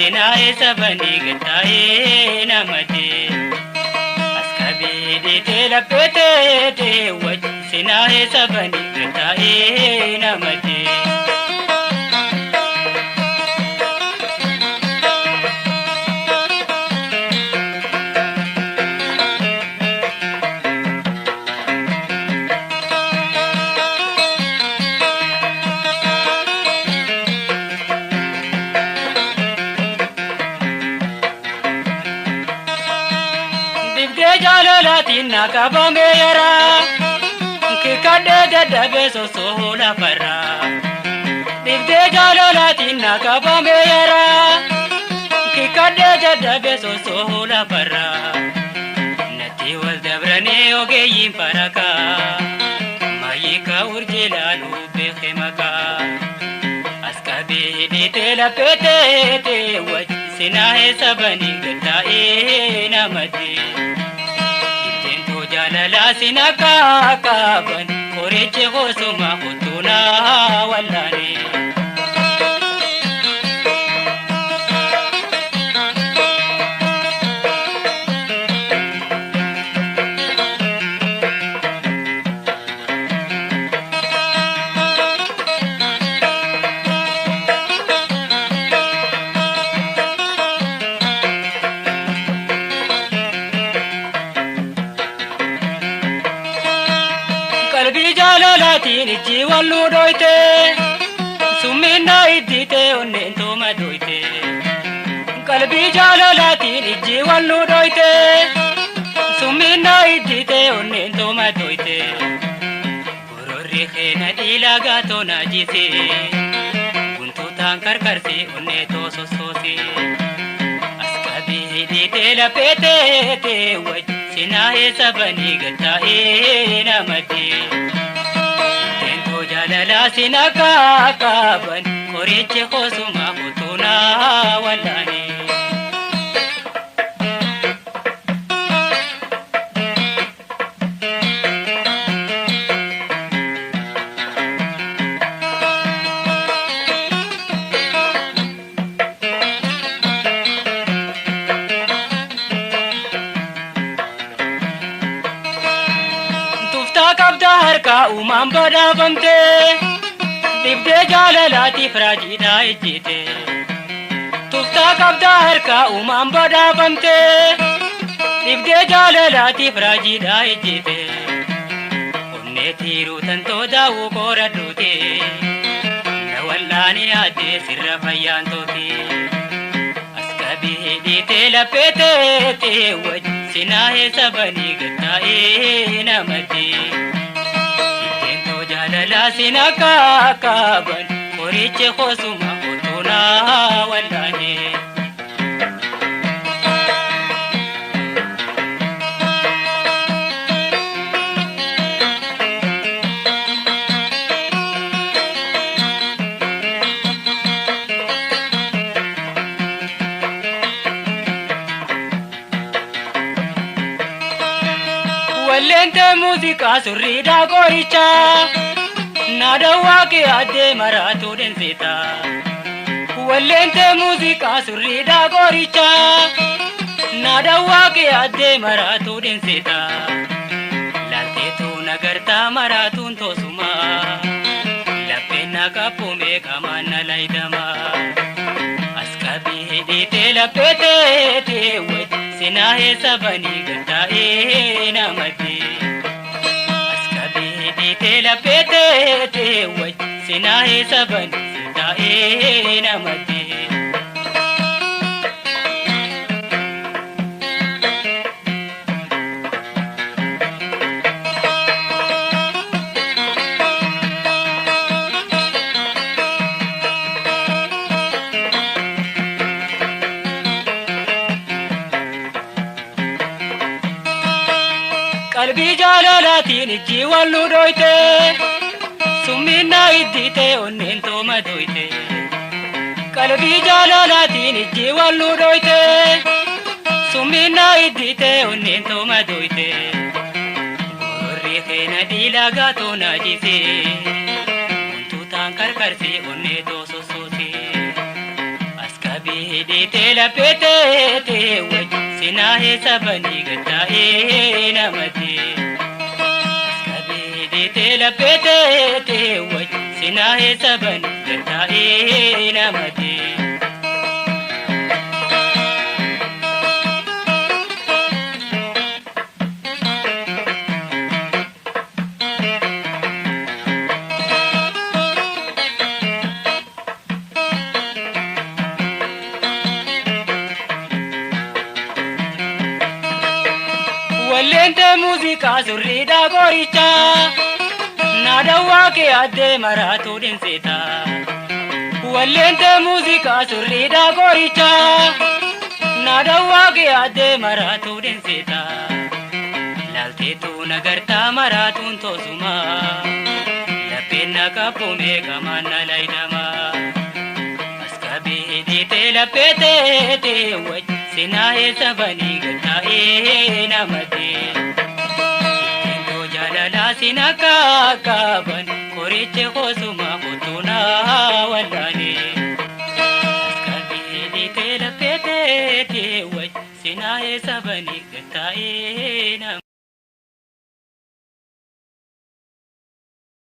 sinae sabani gatae namate askabi de la pete de waj sinae sabani gatae namate Jalalatina kabamera kikade jadabe sosola para divde jalalatina kabamera kikade jadabe sosola para nati wal dabrani ogeyin paraka mayika urjilalu bekhemaka askabi ditela pete te waj sinahe sabani gatae namate jalala sinaka kaban koreche hosuma hutuna wallani jalalatin jiwalu doite sumina idite onento madoite kalbi jalalatin jiwalu doite sumina idite onento madoite gorori khena dilaga to najise kuntu tankar karse onneto sososi askabi idite la pete te waj sinae sabani gatae namate jalala sinaka kaban koreche khosuma hutuna wallani kabdar ka umam bada bamte dibde jalalati frajida ijite tufta kabdar ka umam bada bamte dibde jalalati frajida ijite onne thiru tanto dawu koradute nawallani ade sirra fayantoki askabi dite la pete te waj sinahe sabani gatae namate jalala sinaka kaban koreche khosuma hutuna wallani wallente musica surrida goricha nadawa ke ade maratu denseta wallente musica surrida goricha nadawa ke ade maratu denseta lalte tu nagarta maratun tosuma lapena kapume kamana laidama askabi dite lapete te waj sinahe sabani gatae namate dite la pete te waj sinahe sabani gatae namate qalbi jalalatin jiwalu doite sumina idite onento madoite qalbi jalalatin jiwalu doite sumina idite onento madoite gorri khena dilaga to najise kuntu tankar karse onneto sososi askabi deetee lapheetee waj sinaahe sabanii gattaa'ee namatee. Deetee lapheetee waj sinaahe sabanii gattaa'ee namatee. Wallente musiika surriidha goricha naadawaa kee addee maraatu dinseeta. Wallente musiika surriidha goricha naadawaa kee addee maraatu dinseeta. Laalteetu nagartaa maraatuun toosuma lapheen naqabuumee qamaan na laydama. Askabee deetee lapheetee waj sinaahe sabanii gattaa'ee namatee. Ittiin jaalalaa sinakka qaban qoricha koosuma kottuunaa wallaanee.